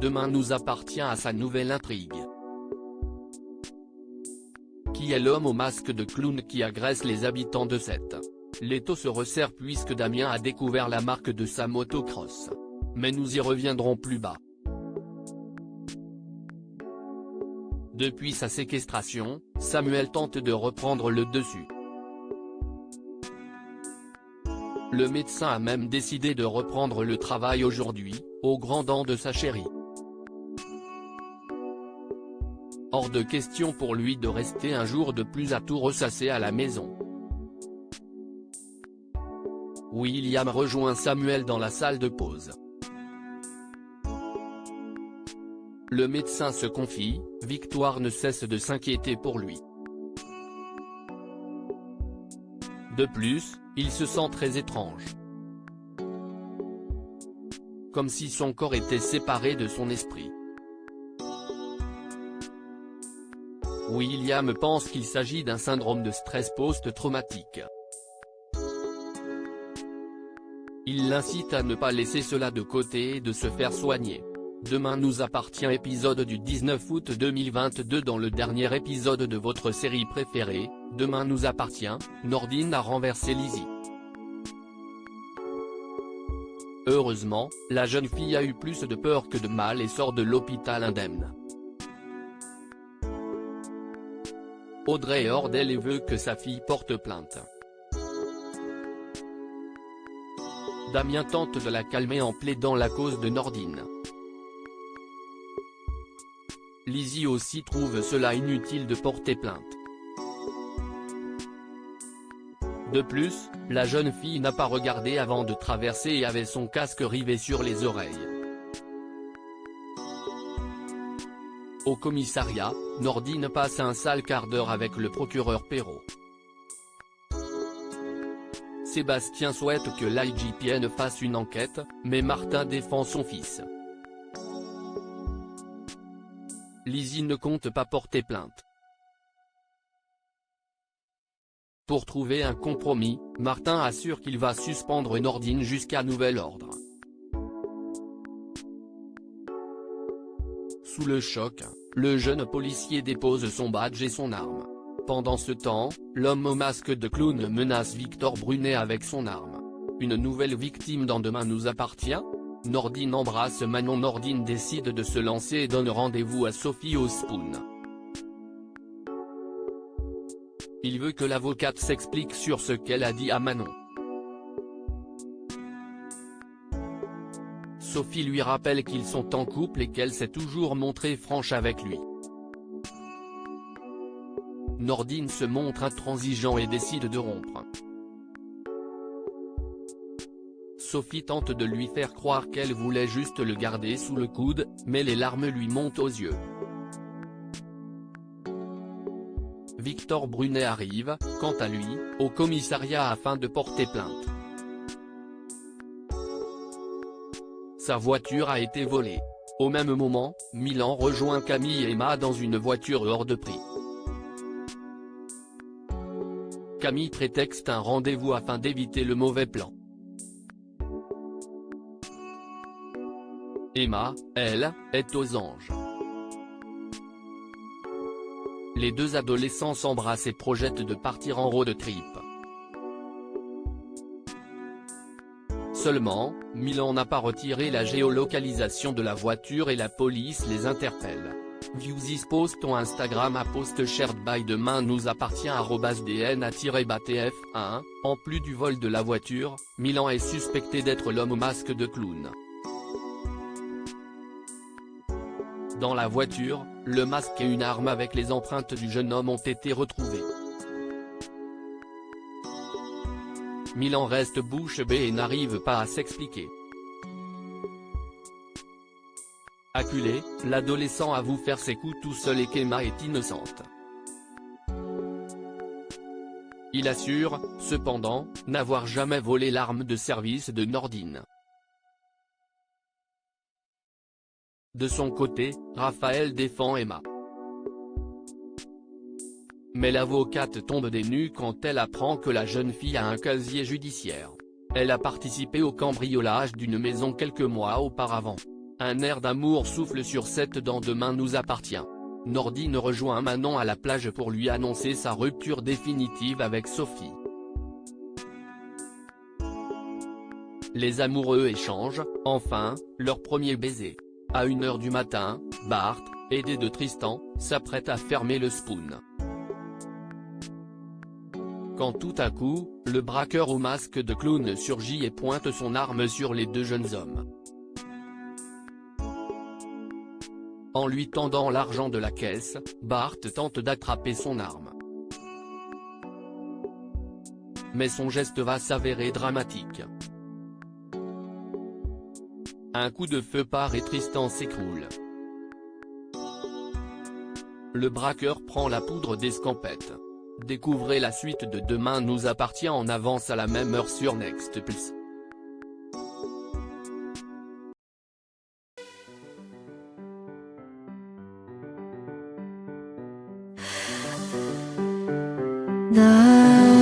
Demain nous appartient à sa nouvelle intrigue. Qui est l'homme au masque de clown qui agresse les habitants de Sète? L'étau se resserre puisque Damien a découvert la marque de sa motocross. Mais nous y reviendrons plus bas. Depuis sa séquestration, Samuel tente de reprendre le dessus. Le médecin a même décidé de reprendre le travail aujourd'hui, au grand dam de sa chérie. Hors de question pour lui de rester un jour de plus à tout ressasser à la maison. William rejoint Samuel dans la salle de pause. Le médecin se confie, Victoire ne cesse de s'inquiéter pour lui. De plus, il se sent très étrange. Comme si son corps était séparé de son esprit. William pense qu'il s'agit d'un syndrome de stress post-traumatique. Il l'incite à ne pas laisser cela de côté et de se faire soigner. Demain nous appartient épisode du 19 août 2022. Dans le dernier épisode de votre série préférée, Demain nous appartient, Nordine a renversé Lizzie. Heureusement, la jeune fille a eu plus de peur que de mal et sort de l'hôpital indemne. Audrey est hors d'elle et veut que sa fille porte plainte. Damien tente de la calmer en plaidant la cause de Nordine. Lizzie aussi trouve cela inutile de porter plainte. De plus, la jeune fille n'a pas regardé avant de traverser et avait son casque rivé sur les oreilles. Au commissariat, Nordine passe un sale quart d'heure avec le procureur Perrault. Sébastien souhaite que l'IGPN fasse une enquête, mais Martin défend son fils. Lizzie ne compte pas porter plainte. Pour trouver un compromis, Martin assure qu'il va suspendre Nordine jusqu'à nouvel ordre. Sous le choc, le jeune policier dépose son badge et son arme. Pendant ce temps, l'homme au masque de clown menace Victor Brunet avec son arme. Une nouvelle victime dans Demain nous appartient? Nordine embrasse Manon. Nordine décide de se lancer et donne rendez-vous à Sophie au Spoon. Il veut que l'avocate s'explique sur ce qu'elle a dit à Manon. Sophie lui rappelle qu'ils sont en couple et qu'elle s'est toujours montrée franche avec lui. Nordine se montre intransigeant et décide de rompre. Sophie tente de lui faire croire qu'elle voulait juste le garder sous le coude, mais les larmes lui montent aux yeux. Victor Brunet arrive, quant à lui, au commissariat afin de porter plainte. Sa voiture a été volée. Au même moment, Milan rejoint Camille et Emma dans une voiture hors de prix. Camille prétexte un rendez-vous afin d'éviter le mauvais plan. Emma, elle, est aux anges. Les deux adolescents s'embrassent et projettent de partir en road trip. Seulement, Milan n'a pas retiré la géolocalisation de la voiture et la police les interpelle. View this post on Instagram à post shared by Demain nous appartient @dna-batf1. En plus du vol de la voiture, Milan est suspecté d'être l'homme au masque de clown. Dans la voiture, le masque et une arme avec les empreintes du jeune homme ont été retrouvés. Milan reste bouche bée et n'arrive pas à s'expliquer. Acculé, l'adolescent avoue faire ses coups tout seul et qu'Emma est innocente. Il assure, cependant, n'avoir jamais volé l'arme de service de Nordine. De son côté, Raphaël défend Emma. Mais l'avocate tombe des nues quand elle apprend que la jeune fille a un casier judiciaire. Elle a participé au cambriolage d'une maison quelques mois auparavant. Un air d'amour souffle sur cette dent Demain nous appartient. Nordine rejoint Manon à la plage pour lui annoncer sa rupture définitive avec Sophie. Les amoureux échangent, enfin, leur premier baiser. À 1h du matin, Bart, aidé de Tristan, s'apprête à fermer le spoon. Quand tout à coup, le braqueur au masque de clown surgit et pointe son arme sur les deux jeunes hommes. En lui tendant l'argent de la caisse, Bart tente d'attraper son arme. Mais son geste va s'avérer dramatique. Un coup de feu part et Tristan s'écroule. Le braqueur prend la poudre d'escampette. Découvrez la suite de Demain nous appartient en avance à la même heure sur Next Plus. 나